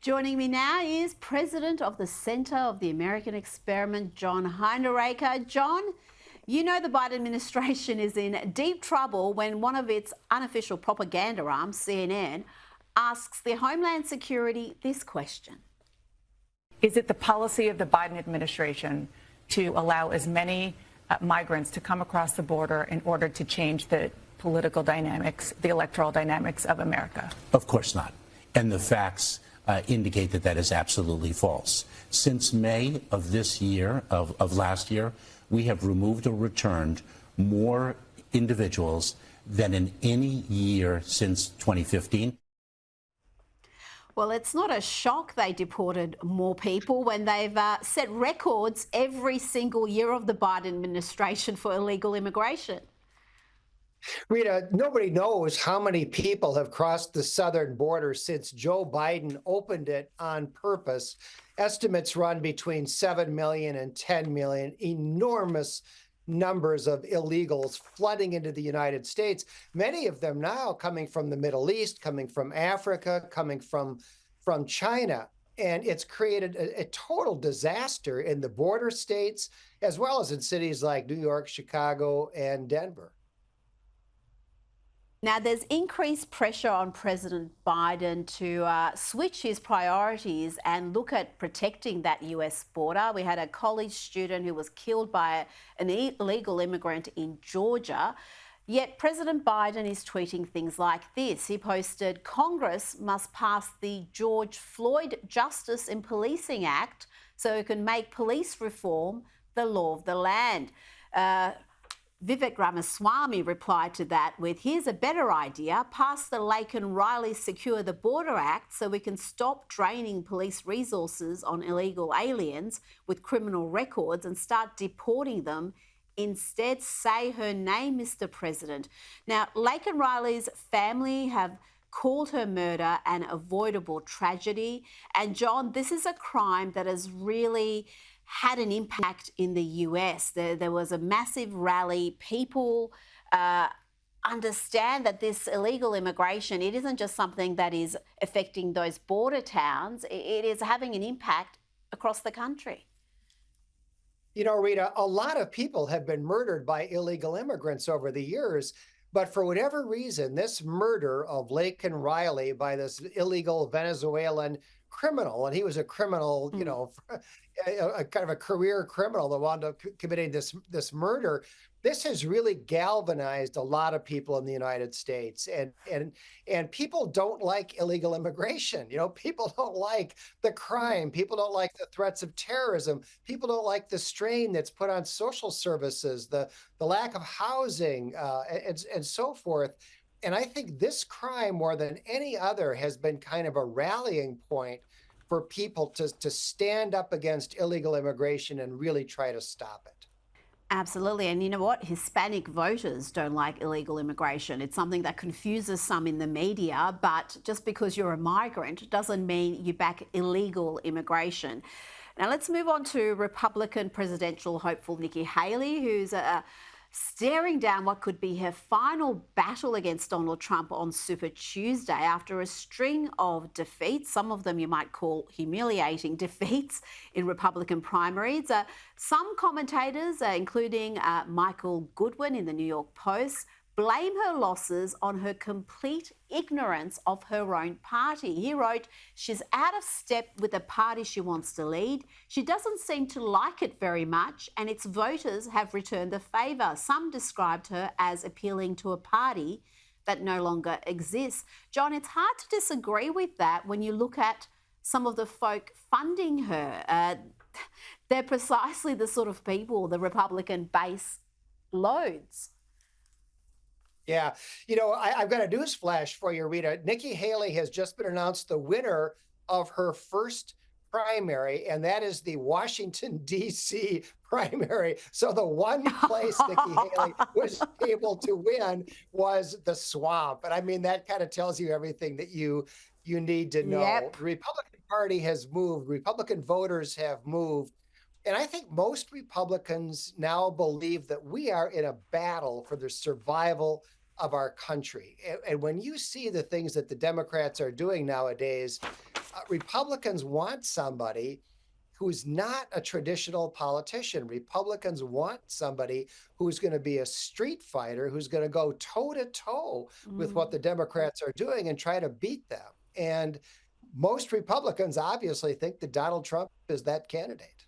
Joining me now is President of the Center of the American Experiment, John Hinderaker. John, you know the Biden administration is in deep trouble when one of its unofficial propaganda arms, CNN, asks the Homeland Security this question. Is it the policy of the Biden administration to allow as many migrants to come across the border in order to change the political dynamics, the electoral dynamics of America? Of course not. And the facts indicate that that is absolutely false. Since May of this year, of last year, we have removed or returned more individuals than in any year since 2015. Well, it's not a shock they deported more people when they've set records every single year of the Biden administration for illegal immigration. Rita, nobody knows how many people have crossed the southern border since Joe Biden opened it on purpose. Estimates run between 7 million and 10 million, enormous numbers of illegals flooding into the United States, many of them now coming from the Middle East, coming from Africa, coming from China. And it's created a total disaster in the border states, as well as in cities like New York, Chicago, and Denver. Now, there's increased pressure on President Biden to switch his priorities and look at protecting that US border. We had a college student who was killed by an illegal immigrant in Georgia. Yet President Biden is tweeting things like this. He posted, "Congress must pass the George Floyd Justice in Policing Act so it can make police reform the law of the land." Vivek Ramaswamy replied to that with, "Here's a better idea. Pass the Laken Riley Secure the Border Act so we can stop draining police resources on illegal aliens with criminal records and start deporting them. Instead, say her name, Mr. President." Now, Laken Riley's family have called her murder an avoidable tragedy. And John, this is a crime that has really had an impact in the US. There was a massive rally. People understand that this illegal immigration, it isn't just something that is affecting those border towns. It is having an impact across the country. You know, Rita, a lot of people have been murdered by illegal immigrants over the years. But for whatever reason, this murder of Laken Riley by this illegal Venezuelan criminal, and he was a criminal, you know, a kind of a career criminal that wound up committing this murder. This has really galvanized a lot of people in the United States, and people don't like illegal immigration. You know, people don't like the crime. People don't like the threats of terrorism. People don't like the strain that's put on social services, the lack of housing, and so forth. And I think this crime, more than any other, has been kind of a rallying point for people to stand up against illegal immigration and really try to stop it. Absolutely. And you know what? Hispanic voters don't like illegal immigration. It's something that confuses some in the media, but just because you're a migrant doesn't mean you back illegal immigration. Now let's move on to Republican presidential hopeful Nikki Haley, who's staring down what could be her final battle against Donald Trump on Super Tuesday after a string of defeats, some of them you might call humiliating defeats in Republican primaries. Some commentators, including Michael Goodwin in the New York Post, blame her losses on her complete ignorance of her own party. He wrote, "She's out of step with the party she wants to lead. She doesn't seem to like it very much, and its voters have returned the favour." Some described her as appealing to a party that no longer exists. John, it's hard to disagree with that when you look at some of the folk funding her. They're precisely the sort of people the Republican base loads. Yeah. You know, I've got a news flash for you, Rita. Nikki Haley has just been announced the winner of her first primary, and that is the Washington, D.C. primary. So the one place Nikki Haley was able to win was the swamp. And I mean, that kind of tells you everything that you need to know. Yep. The Republican Party has moved. Republican voters have moved. And I think most Republicans now believe that we are in a battle for the survival of our country. And when you see the things that the Democrats are doing nowadays, Republicans want somebody who's not a traditional politician. Republicans want somebody who's going to be a street fighter, who's going to go toe to toe with what the Democrats are doing and try to beat them. And most Republicans obviously think that Donald Trump is that candidate.